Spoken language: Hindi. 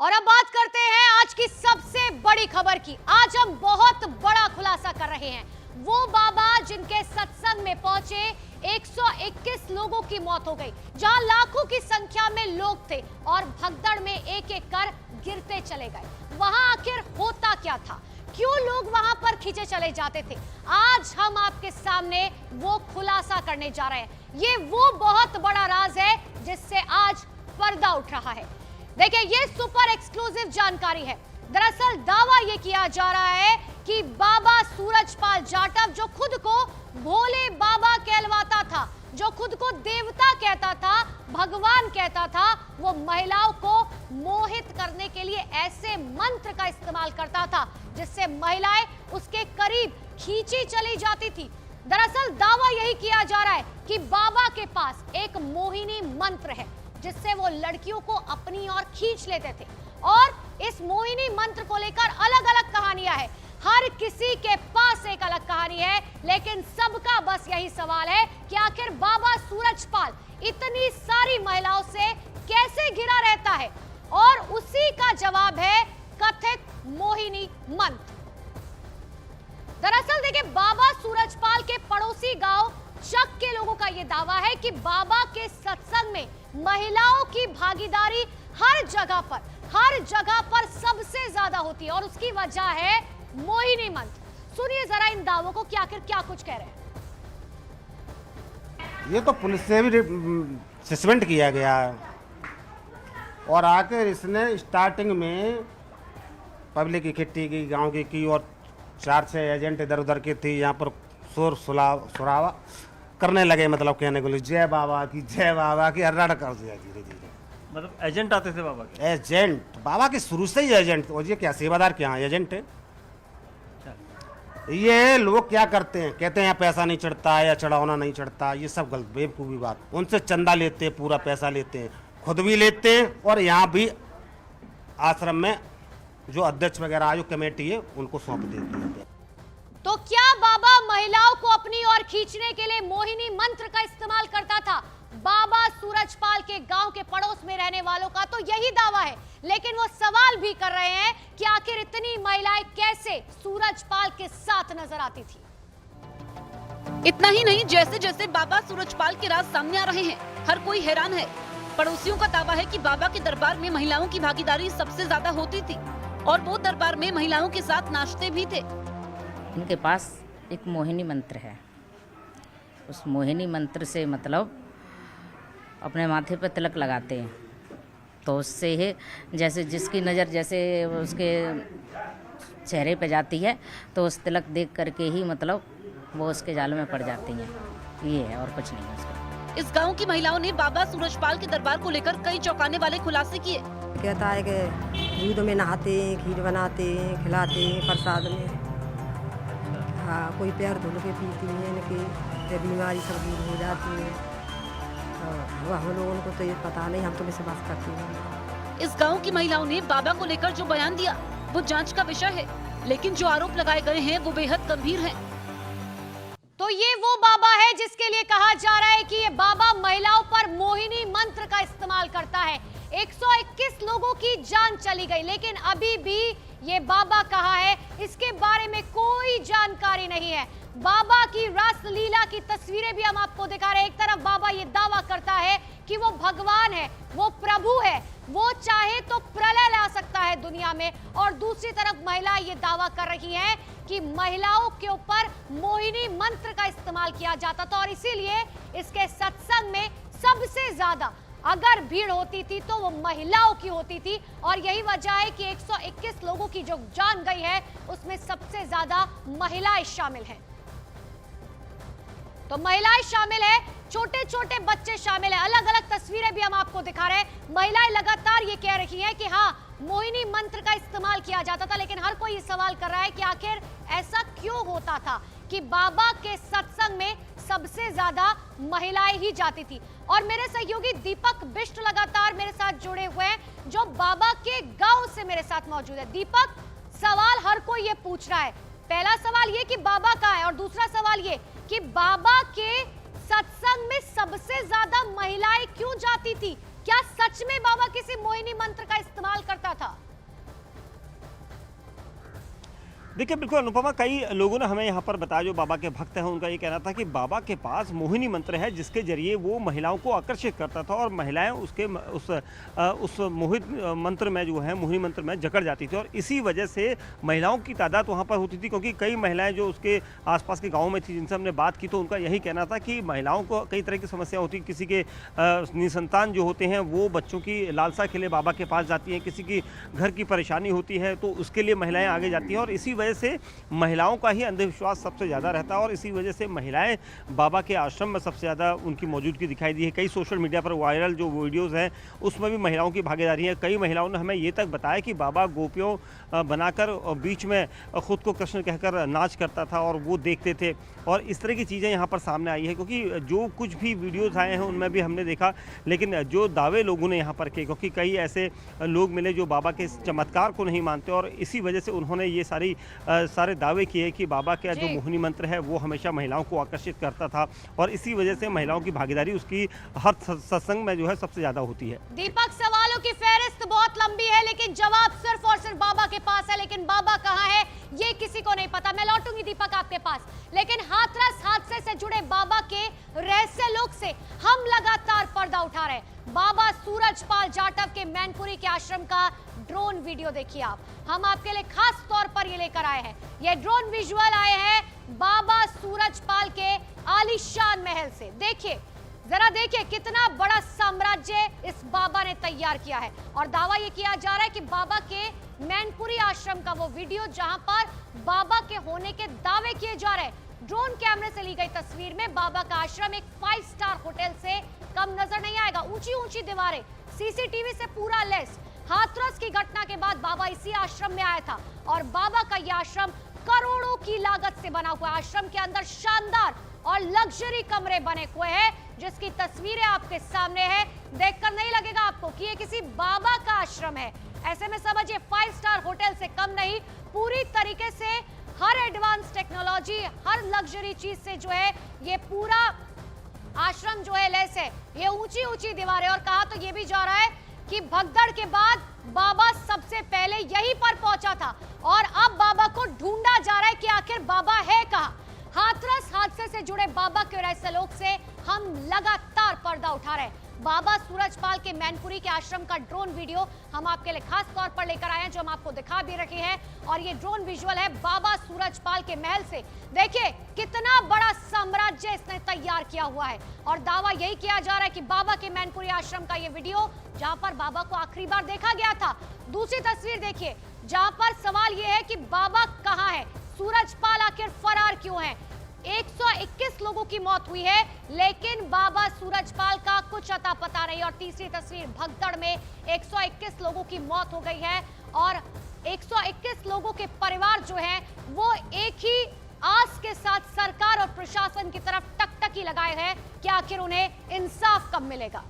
और अब बात करते हैं आज की सबसे बड़ी खबर की। आज हम बहुत बड़ा खुलासा कर रहे हैं। वो बाबा जिनके सत्संग में पहुंचे 121 लोगों की मौत हो गई, जहां लाखों की संख्या में लोग थे और भगदड़ में एक एक कर गिरते चले गए। वहां आखिर होता क्या था, क्यों लोग वहां पर खींचे चले जाते थे, आज हम आपके सामने वो खुलासा करने जा रहे हैं। ये वो बहुत बड़ा राज है जिससे आज पर्दा उठ रहा है। देखिए, ये सुपर एक्सक्लूसिव जानकारी है। दरअसल दावा ये किया जा रहा है कि बाबा सूरजपाल जाटव, जो खुद को भोले बाबा कहलवाता था, जो खुद को देवता कहता था, भगवान कहता था, वो महिलाओं को मोहित करने के लिए ऐसे मंत्र का इस्तेमाल करता था जिससे महिलाएं उसके करीब खींची चली जाती थी। दरअसल दावा यही किया जा रहा है कि बाबा के पास एक मोहिनी मंत्र है जिससे वो लड़कियों को अपनी ओर खींच लेते थे। और इस मोहिनी मंत्र को लेकर अलग अलग कहानियां हैं। हर किसी के पास एक अलग कहानी है, लेकिन सबका बस यही सवाल है कि आखिर बाबा सूरजपाल इतनी सारी महिलाओं से कैसे घिरा रहता है। और उसी का जवाब है कथित मोहिनी मंत्र। दरअसल देखिए, बाबा सूरजपाल के पड़ोसी गांव चक के लोगों का यह दावा है कि बाबा के सत्संग में महिलाओं की भागीदारी हर जगह पर सबसे ज्यादा होती है और उसकी वजह है मोहिनी मंत्र। सुनिए जरा इन दावों को कि आखिर क्या कुछ कह रहे हैं। ये तो पुलिस से भी सस्पेंड किया गया है और आकर इसने स्टार्टिंग में पब्लिक इकट्ठी की, गांव की और 4-6 एजेंट इधर उधर के थे। यहाँ पर शोर सुरावा करने लगे, मतलब कहने को जय बाबा की हर्राड़ कर दिया धीरे धीरे। मतलब एजेंट आते थे बाबा के? एजेंट बाबा के शुरू से ही एजेंट। और ये क्या सेवादार, क्या एजेंट है? ये लोग क्या करते हैं, कहते हैं यहाँ पैसा नहीं चढ़ता या चढ़ावना नहीं चढ़ता, ये सब गलत बेवकूफ़ी बात। उनसे चंदा लेते हैं, पूरा पैसा लेते हैं, खुद भी लेते हैं और यहाँ भी आश्रम में जो अध्यक्ष वगैरह आयु कमेटी है उनको सौंप देते हैं। तो क्या बाबा महिलाओं को अपनी ओर खींचने के लिए मोहिनी मंत्र का इस्तेमाल करता था? बाबा सूरजपाल के गांव के पड़ोस में रहने वालों का तो यही दावा है, लेकिन वो सवाल भी कर रहे हैं कि आखिर इतनी महिलाएं कैसे सूरजपाल के साथ नजर आती थी। इतना ही नहीं, जैसे जैसे बाबा सूरजपाल के राज सामने आ रहे हैं, हर कोई हैरान है। पड़ोसियों का दावा है कि बाबा के दरबार में महिलाओं की भागीदारी सबसे ज्यादा होती थी और वो दरबार में महिलाओं के साथ नाचते भी थे। इनके पास एक मोहिनी मंत्र है। उस मोहिनी मंत्र से मतलब अपने माथे पर तिलक लगाते हैं, तो उससे ही जैसे जिसकी नज़र जैसे उसके चेहरे पे जाती है तो उस तिलक देख करके ही मतलब वो उसके जाल में पड़ जाती हैं। ये है और कुछ नहीं है उसका। इस गांव की महिलाओं ने बाबा सूरजपाल के दरबार को लेकर कई चौंकाने वाले खुलासे किए। कहता है कि दूध में नहाते हैं, खीर बनाते हैं, खिलाते हैं प्रसाद में। हाँ, कोई पैर धुल के पीती है, इनकी बीमारी सब दूर हो जाती है। हम लोगों को तो ये पता नहीं, हम तो विश्वास करते हैं। इस गांव की महिलाओं ने बाबा को लेकर जो बयान दिया वो जांच का विषय है, लेकिन जो आरोप लगाए गए हैं वो बेहद गंभीर हैं। तो ये वो बाबा है जिसके लिए कहा जा रहा है कि ये बाबा महिलाओं पर मोहिनी मंत्र का इस्तेमाल करता है। 121 लोगों की जान चली गई, लेकिन अभी भी ये बाबा कहाँ है, इसके बारे में कोई जानकारी नहीं है। बाबा की रासलीला की तस्वीरें भी हम आपको दिखा रहे हैं। एक तरफ बाबा ये दावा करता है कि वो भगवान है, वो प्रभु है, वो चाहे तो प्रलय ला सकता है दुनिया में, और दूसरी तरफ महिला ये दावा कर रही है कि महिलाओं के ऊपर मोहिनी मंत्र का इस्तेमाल किया जाता था और इसीलिए इसके सत्संग में सबसे ज्यादा अगर भीड़ होती थी तो वो महिलाओं की होती थी। और यही वजह है कि 121 लोगों की जो जान गई है उसमें सबसे ज्यादा महिलाएं शामिल हैं। तो महिलाएं शामिल है, छोटे छोटे बच्चे शामिल हैं। अलग अलग तस्वीरें भी हम आपको दिखा रहे हैं। महिलाएं लगातार ये कह रही हैं कि हाँ, मोहिनी मंत्र का इस्तेमाल किया जाता था, लेकिन हर कोई ये सवाल कर रहा है कि आखिर ऐसा क्यों होता था कि बाबा के सत्संग में सबसे ज्यादा महिलाएं ही जाती थी। और मेरे सहयोगी दीपक बिष्ट लगातार मेरे साथ जुड़े हुए हैं, जो बाबा के गांव से मेरे साथ मौजूद है। दीपक, सवाल हर कोई ये पूछ रहा है। पहला सवाल ये कि बाबा कहाँ है, और दूसरा सवाल ये कि बाबा के सत्संग में सबसे ज्यादा महिलाएं क्यों जाती थी? क्या सच में बाबा किसी मोहिनी मंत्र का इस्तेमाल करता था? देखिए बिल्कुल अनुपमा, कई लोगों ने हमें यहाँ पर बताया जो बाबा के भक्त हैं, उनका ये कहना था कि बाबा के पास मोहिनी मंत्र है जिसके जरिए वो महिलाओं को आकर्षित करता था और महिलाएं उसके उस मोहित मंत्र में जो है मोहिनी मंत्र में जकड़ जाती थी और इसी वजह से महिलाओं की तादाद वहाँ पर होती थी, क्योंकि कई महिलाएं जो उसके आसपास के गाँव में थी जिनसे हमने बात की तो उनका यही कहना था कि महिलाओं को कई तरह की समस्या होती है। किसी के निसंतान जो होते हैं वो बच्चों की लालसा के लिए बाबा के पास जाती हैं, किसी की घर की परेशानी होती है तो उसके लिए महिलाएं आगे जाती हैं और इसी वजह से महिलाओं का ही अंधविश्वास सबसे ज़्यादा रहता है और इसी वजह से महिलाएं बाबा के आश्रम में सबसे ज़्यादा उनकी मौजूदगी दिखाई दी है। कई सोशल मीडिया पर वायरल जो वीडियोस हैं उसमें भी महिलाओं की भागीदारी है। कई महिलाओं ने हमें ये तक बताया कि बाबा गोपियों बनाकर बीच में खुद को कृष्ण कहकर नाच करता था और वो देखते थे और इस तरह की चीज़ें यहाँ पर सामने आई है, क्योंकि जो कुछ भी वीडियोज़ आए हैं उनमें भी हमने देखा, लेकिन जो दावे लोगों ने यहाँ पर किए, क्योंकि कई ऐसे लोग मिले जो बाबा के चमत्कार को नहीं मानते और इसी वजह से उन्होंने ये सारे दावे किए कि बाबा का जो मोहिनी मंत्र है वो हमेशा महिलाओं को आकर्षित करता था और इसी वजह से महिलाओं की भागीदारी उसकी हर सत्संग में जो है सबसे ज़्यादा होती है। दीपक, सवालों की फेहरिस्त बहुत लंबी है लेकिन जवाब सिर्फ और सिर्फ बाबा के पास है, लेकिन बाबा कहाँ है ये किसी को नहीं पता। मैं लौटूंगी दीपक आपके पास, लेकिन हाथरस हादसे से जुड़े बाबा के रहस्य लोक से हम लगातार पर्दा उठा रहे हैं। बाबा सूरजपाल जाटव के मैनपुरी के आश्रम का ड्रोन वीडियो देखिए आप, हम आपके लिए खास तौर पर ये लेकर आए हैं। ये ड्रोन विजुअल आए हैं बाबा सूरजपाल के आलीशान महल से। देखिए, जरा देखिए कितना बड़ा साम्राज्य इस बाबा ने तैयार किया है और दावा ये किया जा रहा है कि बाबा के मैनपुरी आश्रम का वो वीडियो जहां पर बाबा के होने के दावे किए जा रहे हैं। ड्रोन कैमरे से ली गई तस्वीर में बाबा का आश्रम एक 5 स्टार होटल से कम नजर नहीं आएगा। ऊंची ऊंची दीवारें, सीसीटीवी से पूरा लैस। हाथरस की घटना के बाद बाबा इसी आश्रम में आया था और बाबा का यह आश्रम करोड़ों की लागत से बना हुआ आश्रम के अंदर शानदार और लग्जरी कमरे बने हुए हैं जिसकी तस्वीरें आपके सामने है। देखकर नहीं लगेगा आपको कि ये किसी बाबा का आश्रम है। ऐसे में समझिए 5 स्टार होटल से कम नहीं, पूरी तरीके से हर एडवांस टेक्नोलॉजी, हर लग्जरी चीज से जो है ये पूरा आश्रम जो है लैस है। ये ऊंची ऊंची दीवारें और कहा तो ये भी जा रहा है कि भगदड़ के बाद बाबा सबसे पहले यहीं पर पहुंचा था और अब बाबा को ढूंढा जा रहा है कि आखिर बाबा है कहां। हाथरस हादसे से जुड़े बाबा के रहस्य लोक से हम लगातार पर्दा उठा रहे हैं। बाबा सूरजपाल के मैनपुरी के आश्रम का ड्रोन वीडियो हम आपके लिए खास तौर पर लेकर आए हैं जो हम आपको दिखा भी रखे हैं और ये ड्रोन विजुअल है बाबा सूरजपाल के महल से। देखिए कितना बड़ा साम्राज्य इसने तैयार किया हुआ है और दावा यही किया जा रहा है कि बाबा के मैनपुरी आश्रम का ये वीडियो जहां पर बाबा को आखिरी बार देखा गया था। दूसरी तस्वीर देखिए जहां पर सवाल यह है कि बाबा कहां है, सूरजपाल आखिर फरार क्यों है। 121 लोगों की मौत हुई है लेकिन बाबा सूरजपाल का कुछ अता पता नहीं। और तीसरी तस्वीर, भगदड़ में 121 लोगों की मौत हो गई है और 121 लोगों के परिवार जो है वो एक ही आस के साथ सरकार और प्रशासन की तरफ टकटकी लगाए हैं कि आखिर उन्हें इंसाफ कब मिलेगा।